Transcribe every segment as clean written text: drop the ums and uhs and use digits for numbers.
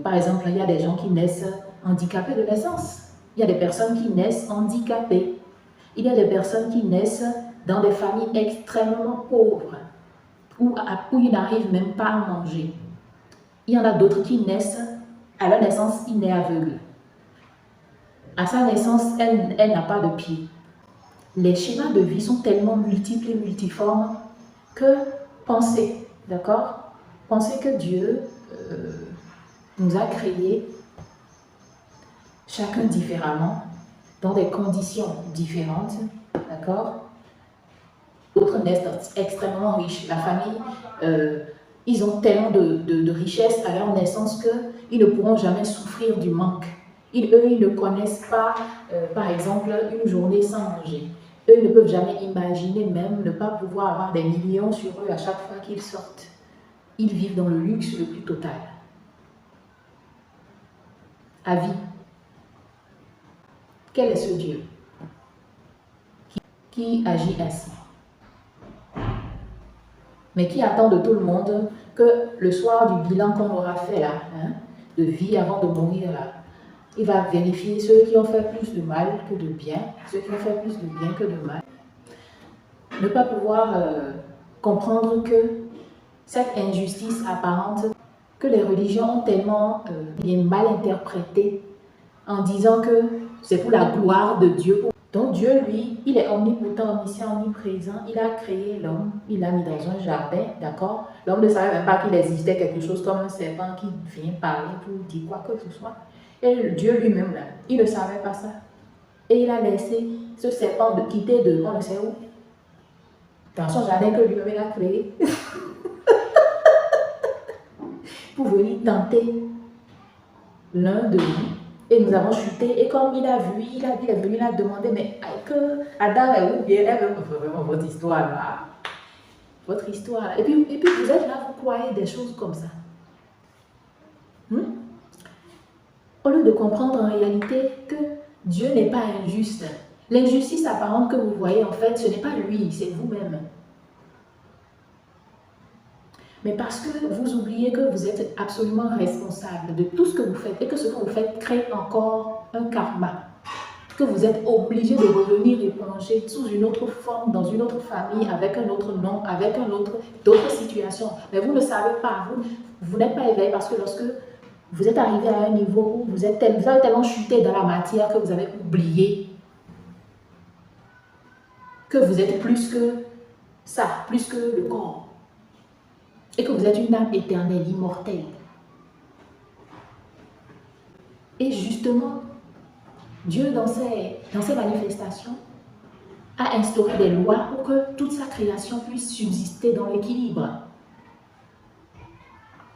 par exemple, il y a des gens qui naissent handicapés de naissance. Il y a des personnes qui naissent handicapées. Il y a des personnes qui naissent dans des familles extrêmement pauvres, où ils n'arrivent même pas à manger. Il y en a d'autres qui naissent, à leur naissance, il naît aveugle. À sa naissance, elle n'a pas de pied. Les schémas de vie sont tellement multiples et multiformes que pensez, d'accord? Pensez que Dieu nous a créés chacun différemment, dans des conditions différentes, d'accord? D'autres naissent extrêmement riches. La famille, ils ont tellement de richesses à leur naissance qu'ils ne pourront jamais souffrir du manque. Eux, ils ne connaissent pas, par exemple, une journée sans manger. Eux, ils ne peuvent jamais imaginer même ne pas pouvoir avoir des millions sur eux à chaque fois qu'ils sortent. Ils vivent dans le luxe le plus total. À vie. Quel est ce Dieu qui agit ainsi? Mais qui attend de tout le monde que le soir du bilan qu'on aura fait là, de vie avant de mourir là, il va vérifier ceux qui ont fait plus de mal que de bien, ceux qui ont fait plus de bien que de mal. Ne pas pouvoir comprendre que cette injustice apparente que les religions ont tellement bien mal interprétée en disant que c'est pour la gloire de Dieu. Donc Dieu, lui, il est omnipotent, omniscient, omniprésent. Il a créé l'homme, il l'a mis dans un jardin, d'accord? L'homme ne savait même pas qu'il existait quelque chose comme un serpent qui vient parler pour dire quoi que ce soit. Et Dieu lui-même, là, il ne savait pas ça. Et il a laissé ce serpent de quitter de on ne sait où, dans son jardin que lui-même a créé, pour venir tenter l'un de nous. Et nous avons chuté. Et comme il a vu, il est venu, il a demandé, mais que Adam est où bien? Elle veut vraiment votre histoire là. Votre histoire là. Et puis vous êtes là, vous croyez des choses comme ça. Au lieu de comprendre en réalité que Dieu n'est pas injuste. L'injustice apparente que vous voyez, en fait, ce n'est pas lui, c'est vous-même. Mais parce que vous oubliez que vous êtes absolument responsable de tout ce que vous faites et que ce que vous faites crée encore un karma, que vous êtes obligé de revenir éponger sous une autre forme, dans une autre famille, avec un autre nom, avec d'autres situations. Mais vous ne savez pas, vous n'êtes pas éveillé parce que lorsque vous êtes arrivé à un niveau où vous avez tellement chuté dans la matière que vous avez oublié que vous êtes plus que ça, plus que le corps. Et que vous êtes une âme éternelle, immortelle. Et justement, Dieu, dans ses manifestations, a instauré des lois pour que toute sa création puisse subsister dans l'équilibre.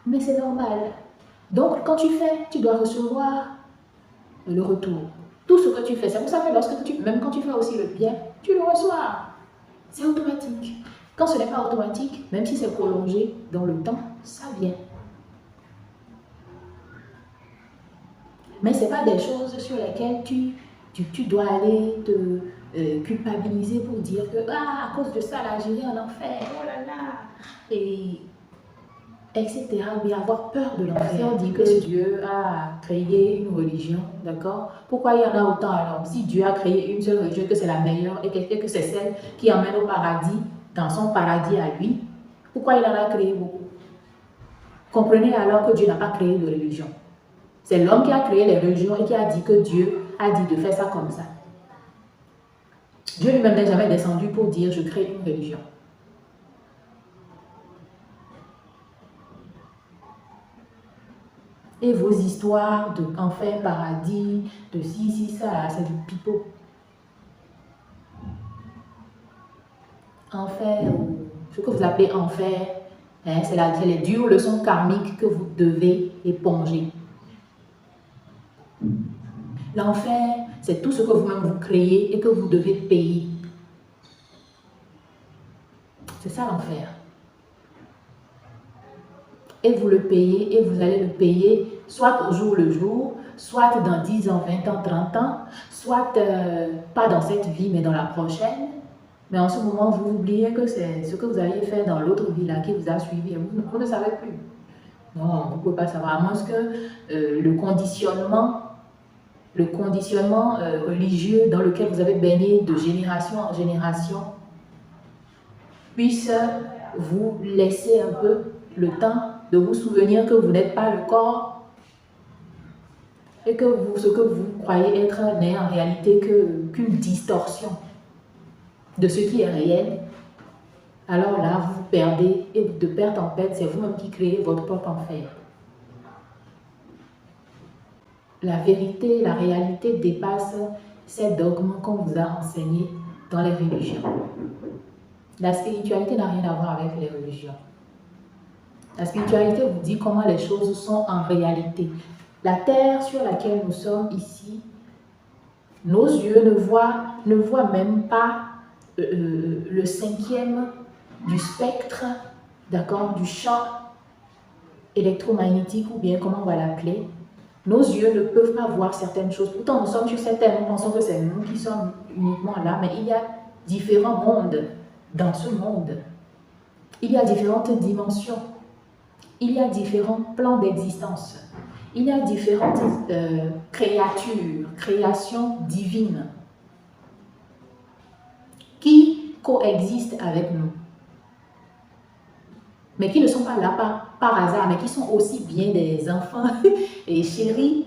Mais c'est normal. Donc, quand tu fais, tu dois recevoir le retour. Tout ce que tu fais, c'est pour ça que même quand tu fais aussi le bien, tu le reçois. C'est automatique. Quand ce n'est pas automatique, même si c'est prolongé dans le temps, ça vient. Mais ce n'est pas des choses sur lesquelles tu dois aller te culpabiliser pour dire que à cause de ça, là, j'irai en enfer, oh là là, et etc. Ou bien avoir peur de l'enfer. Si on dit que Dieu a créé une religion, d'accord? Pourquoi il y en a autant alors? Si Dieu a créé une seule religion, que c'est la meilleure et que c'est celle qui emmène au paradis, dans son paradis à lui, pourquoi il en a créé beaucoup? Comprenez alors que Dieu n'a pas créé de religion. C'est l'homme qui a créé les religions et qui a dit que Dieu a dit de faire ça comme ça. Dieu lui-même n'est jamais descendu pour dire je crée une religion. Et vos histoires de enfer, paradis, de ci, ça, c'est du pipeau. Enfer, ou ce que vous appelez enfer, hein, c'est les dures leçons karmiques que vous devez éponger. L'enfer, c'est tout ce que vous-même vous créez et que vous devez payer. C'est ça l'enfer. Et vous le payez, et vous allez le payer soit au jour le jour, soit dans 10 ans, 20 ans, 30 ans, soit pas dans cette vie, mais dans la prochaine. Mais en ce moment, vous oubliez que c'est ce que vous aviez fait dans l'autre vie là qui vous a suivi. Vous ne savez plus. Non, vous ne pouvez pas savoir, à moins que le conditionnement religieux dans lequel vous avez baigné de génération en génération puisse vous laisser un peu le temps de vous souvenir que vous n'êtes pas le corps et que ce que vous croyez être n'est en réalité qu'une distorsion de ce qui est réel. Alors là, vous vous perdez et de perte en perte, c'est vous-même qui créez votre propre enfer. La vérité, la réalité dépasse ces dogmes qu'on vous a enseignés dans les religions. La spiritualité n'a rien à voir avec les religions. La spiritualité vous dit comment les choses sont en réalité. La terre sur laquelle nous sommes ici, nos yeux ne voient même pas le cinquième du spectre, d'accord, du champ électromagnétique ou bien comment on va l'appeler. Nos yeux ne peuvent pas voir certaines choses. Pourtant, nous sommes sur cette terre, nous pensons que c'est nous qui sommes uniquement là, mais il y a différents mondes dans ce monde. Il y a différentes dimensions. Il y a différents plans d'existence. Il y a différentes créations divines qui coexistent avec nous, mais qui ne sont pas là par hasard, mais qui sont aussi bien des enfants et chéris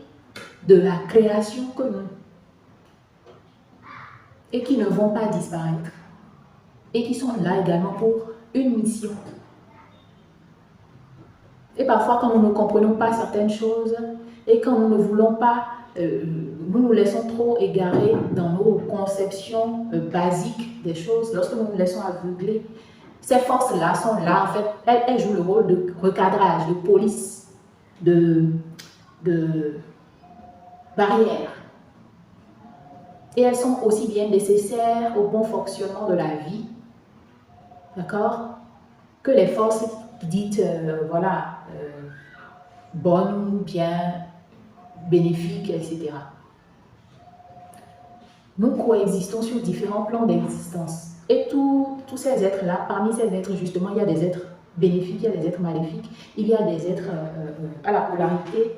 de la création que nous, et qui ne vont pas disparaître, et qui sont là également pour une mission. Et parfois, quand nous ne comprenons pas certaines choses, et quand nous ne voulons pas, nous nous laissons trop égarer dans nos conceptions basiques des choses, lorsque nous nous laissons aveugler, ces forces-là sont là, en fait, elles jouent le rôle de recadrage, de police, de barrière. Et elles sont aussi bien nécessaires au bon fonctionnement de la vie, d'accord, que les forces dites, bonnes, bien, bénéfiques, etc. Nous coexistons sur différents plans d'existence. Et tous ces êtres-là, parmi ces êtres, justement, il y a des êtres bénéfiques, il y a des êtres maléfiques, il y a des êtres à la polarité,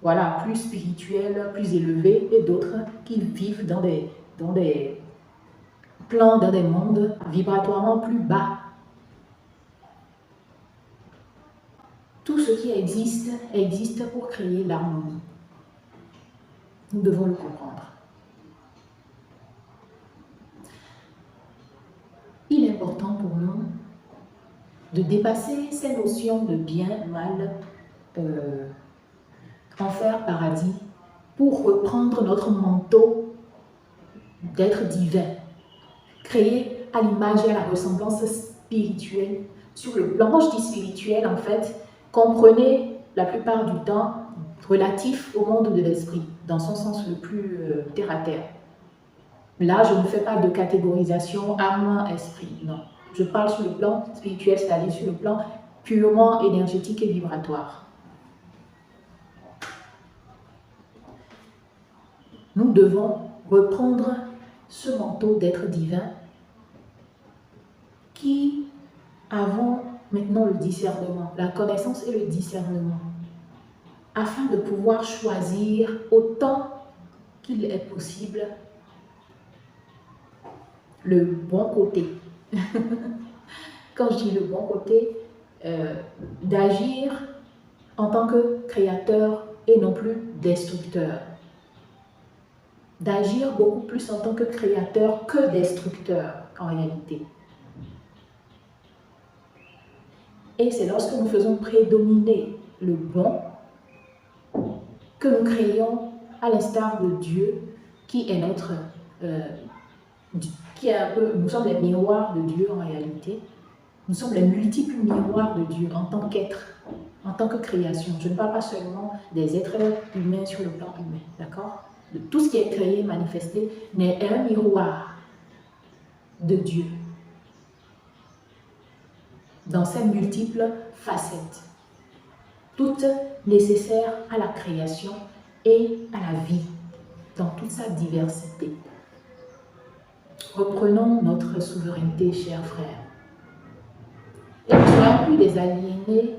voilà, plus spirituelle, plus élevée, et d'autres qui vivent dans des plans, dans des mondes vibratoirement plus bas. Tout ce qui existe pour créer l'harmonie. Nous devons le comprendre. Il est important pour nous de dépasser ces notions de bien, mal, enfer, paradis, pour reprendre notre manteau d'être divin, créé à l'image et à la ressemblance spirituelle. Sur le plan, quand je dis spirituel, en fait, comprenez la plupart du temps relatif au monde de l'esprit, dans son sens le plus terre à terre. Là, je ne fais pas de catégorisation âme-esprit, non. Je parle sur le plan spirituel, c'est-à-dire sur le plan purement énergétique et vibratoire. Nous devons reprendre ce manteau d'être divin qui avons maintenant le discernement, la connaissance et le discernement, afin de pouvoir choisir autant qu'il est possible le bon côté. Quand je dis le bon côté, d'agir en tant que créateur et non plus destructeur. D'agir beaucoup plus en tant que créateur que destructeur en réalité. Et c'est lorsque nous faisons prédominer le bon que nous créons à l'instar de Dieu qui est notre... nous sommes les miroirs de Dieu en réalité. Nous sommes les multiples miroirs de Dieu en tant qu'être, en tant que création. Je ne parle pas seulement des êtres humains sur le plan humain, d'accord? De tout ce qui est créé, manifesté, n'est un miroir de Dieu dans ses multiples facettes, toutes nécessaires à la création et à la vie, dans toute sa diversité. Reprenons notre souveraineté, chers frères. Et ne soyons plus des aliénés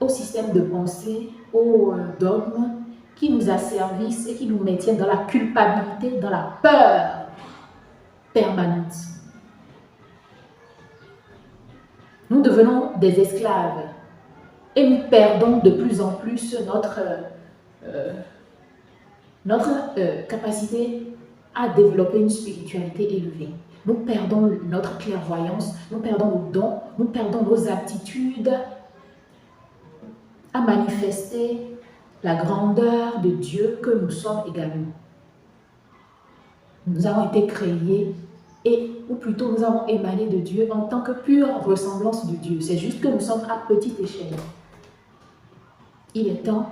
au système de pensée, au dogme qui nous asservissent et qui nous maintiennent dans la culpabilité, dans la peur permanente. Nous devenons des esclaves et nous perdons de plus en plus notre capacité à développer une spiritualité élevée. Nous perdons notre clairvoyance, nous perdons nos dons, nous perdons nos aptitudes à manifester la grandeur de Dieu que nous sommes également. Nous avons été créés ou plutôt nous avons émané de Dieu en tant que pure ressemblance de Dieu. C'est juste que nous sommes à petite échelle. Il est temps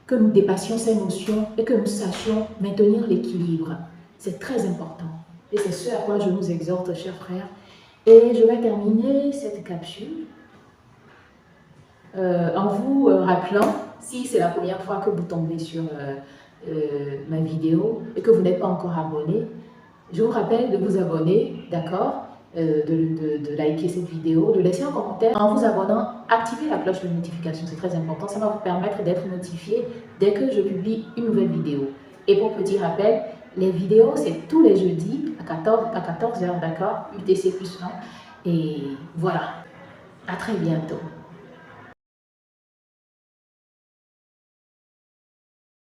que nous dépassions ces notions et que nous sachions maintenir l'équilibre. C'est très important. Et c'est ce à quoi je vous exhorte, chers frères. Et je vais terminer cette capsule en vous rappelant, si c'est la première fois que vous tombez sur ma vidéo et que vous n'êtes pas encore abonné, je vous rappelle de vous abonner, d'accord, de liker cette vidéo, de laisser un commentaire. En vous abonnant, activez la cloche de notification, c'est très important. Ça va vous permettre d'être notifié dès que je publie une nouvelle vidéo. Et pour petit rappel, les vidéos, c'est tous les jeudis à 14h, d'accord, UTC plus 1. Et voilà, à très bientôt.